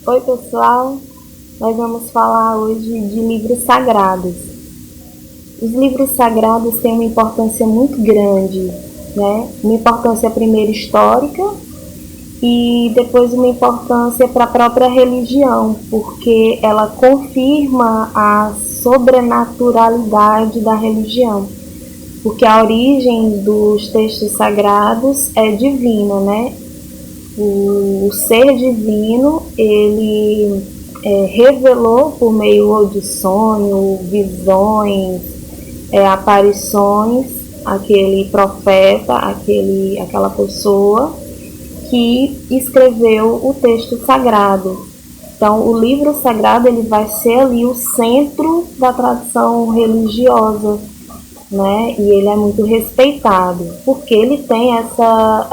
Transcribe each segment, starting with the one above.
Oi, pessoal! Nós vamos falar hoje de livros sagrados. Os livros sagrados têm uma importância muito grande, né? Uma importância primeiro histórica e depois uma importância para a própria religião, porque ela confirma a sobrenaturalidade da religião. Porque a origem dos textos sagrados é divina, né? O ser divino, ele revelou por meio de sonho, visões, aparições, aquele profeta, aquela pessoa que escreveu o texto sagrado. Então, o livro sagrado ele vai ser ali o centro da tradição religiosa, né? E ele é muito respeitado, porque ele tem essa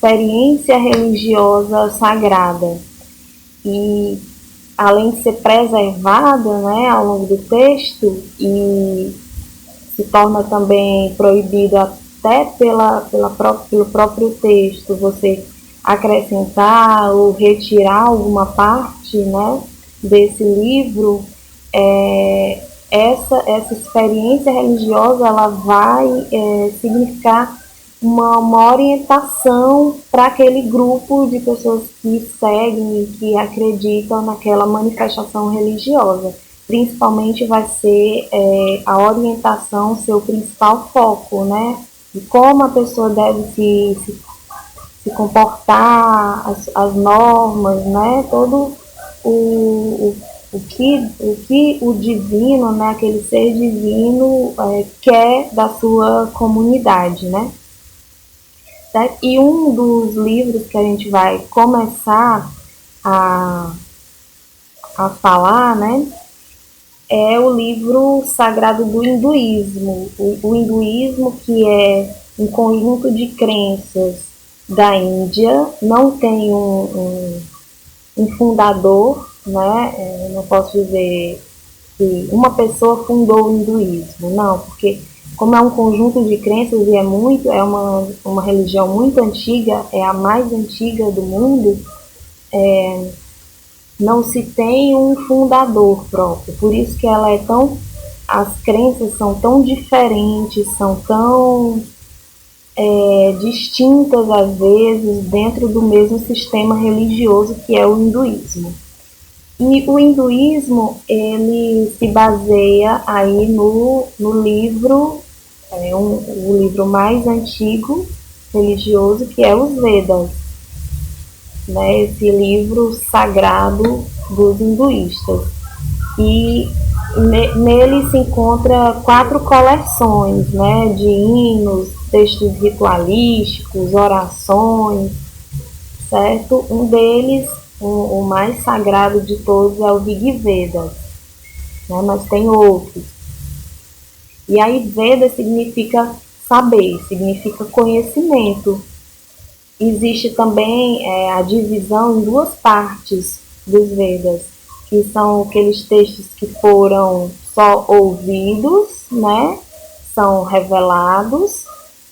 experiência religiosa sagrada. E além de ser preservada, né, ao longo do texto, e se torna também proibido até pelo próprio texto você acrescentar ou retirar alguma parte, né, desse livro, essa experiência religiosa ela vai significar uma orientação para aquele grupo de pessoas que seguem e que acreditam naquela manifestação religiosa. Principalmente vai ser a orientação seu principal foco, né? De como a pessoa deve se comportar, as normas, né? Todo o que o divino, né? Aquele ser divino quer da sua comunidade, né? Certo? E um dos livros que a gente vai começar a, a falar, né, é o livro sagrado do hinduísmo. O hinduísmo, que é um conjunto de crenças da Índia, não tem um fundador, né? Não posso dizer que uma pessoa fundou o hinduísmo, não, porque como é um conjunto de crenças e é uma religião muito antiga, é a mais antiga do mundo, não se tem um fundador próprio. Por isso que ela é tão, as crenças são tão diferentes, são tão distintas às vezes dentro do mesmo sistema religioso que é o hinduísmo. E o hinduísmo ele se baseia aí no livro, o livro mais antigo religioso, que é os Vedas, né? Esse livro sagrado dos hinduístas. E nele se encontra 4 coleções, né, de hinos, textos ritualísticos, orações, certo? Um deles, o mais sagrado de todos, é o Rig Veda, né? Mas tem outros. E aí Veda significa saber, significa conhecimento. Existe também a divisão em 2 partes dos Vedas, que são aqueles textos que foram só ouvidos, né? São revelados,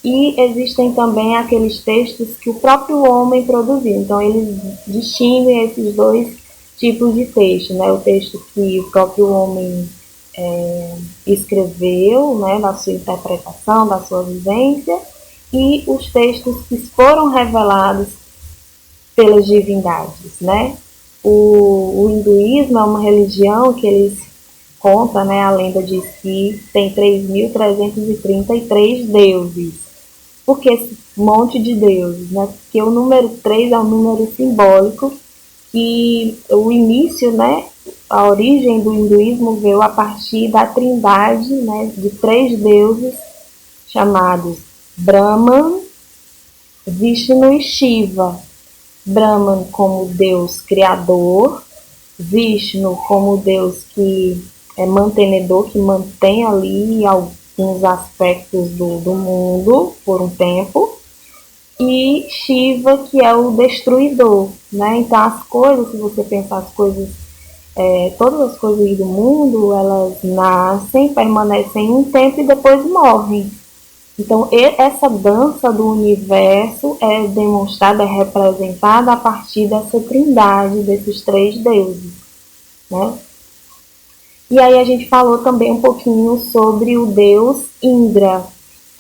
e existem também aqueles textos que o próprio homem produziu. Então eles distinguem esses 2 tipos de texto, né? O texto que o próprio homem escreveu, né? Da sua interpretação, da sua vivência, e os textos que foram revelados pelas divindades, né? O hinduísmo é uma religião que eles contam, né? A lenda diz que tem 3.333 deuses. Por que esse monte de deuses, né? Porque o número 3 é um número simbólico que o início, né? A origem do hinduísmo veio a partir da trindade, né? De 3 deuses chamados Brahman, Vishnu e Shiva. Brahman como Deus criador, Vishnu como Deus que é mantenedor, que mantém ali alguns aspectos do mundo por um tempo, e Shiva, que é o destruidor, né? Então as coisas, se você pensar as coisas, todas as coisas do mundo, elas nascem, permanecem um tempo e depois morrem. Então, essa dança do universo é demonstrada, é representada a partir dessa trindade, desses três deuses, né? E aí a gente falou também um pouquinho sobre o deus Indra,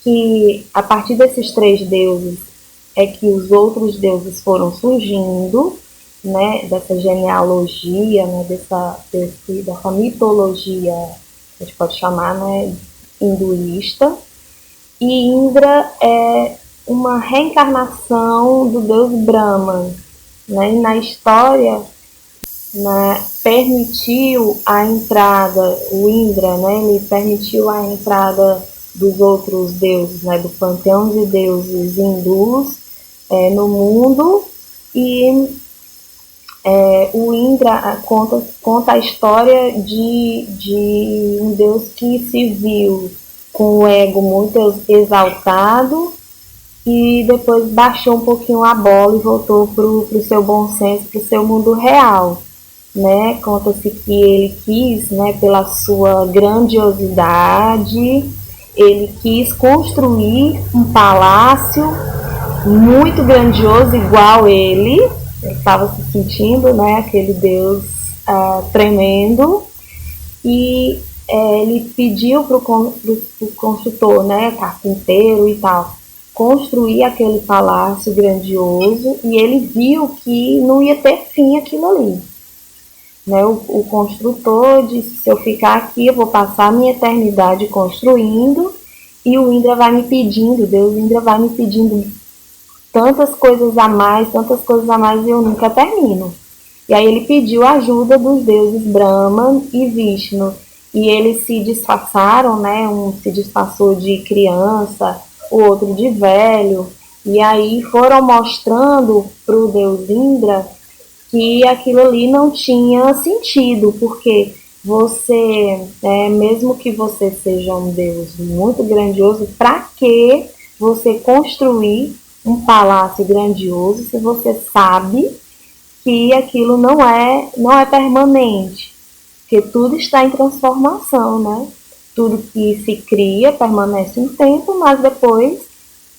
que a partir desses três deuses é que os outros deuses foram surgindo, né, dessa genealogia, né, dessa mitologia, a gente pode chamar, né, hinduísta. E Indra é uma reencarnação do deus Brahma, né, e na história, né, permitiu a entrada, o Indra, né, ele permitiu a entrada dos outros deuses, né, do panteão de deuses hindus no mundo, e o Indra conta a história de um deus que se viu com o ego muito exaltado e depois baixou um pouquinho a bola e voltou para o seu bom senso, para o seu mundo real, né? Conta-se que ele quis, né, pela sua grandiosidade, ele quis construir um palácio muito grandioso igual ele estava se sentindo, né, aquele deus tremendo, e ele pediu para o construtor, né, carpinteiro e tal, construir aquele palácio grandioso, e ele viu que não ia ter fim aquilo ali. Né? O construtor disse, se eu ficar aqui, eu vou passar a minha eternidade construindo, e o Indra vai me pedindo, Deus Indra vai me pedindo tantas coisas a mais, e eu nunca termino. E aí ele pediu a ajuda dos deuses Brahma e Vishnu. E eles se disfarçaram, né? Um se disfarçou de criança, o outro de velho. E aí foram mostrando para o deus Indra que aquilo ali não tinha sentido, porque você, mesmo que você seja um deus muito grandioso, para que você construir um palácio grandioso se você sabe que aquilo não é permanente, porque tudo está em transformação, né? Tudo que se cria permanece um tempo, mas depois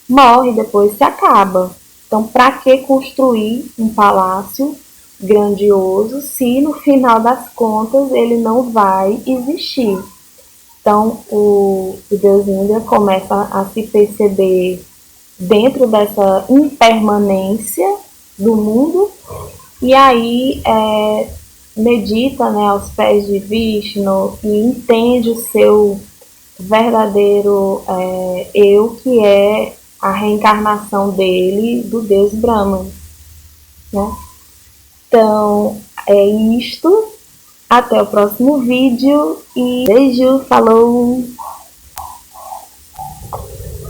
morre, depois se acaba. Então, para que construir um palácio grandioso se no final das contas ele não vai existir? Então, o Deus Indra começa a se perceber dentro dessa impermanência do mundo, e aí medita, né, aos pés de Vishnu e entende o seu verdadeiro eu, que é a reencarnação dele, do Deus Brahman. Né? Então, é isto. Até o próximo vídeo e beijo, falou!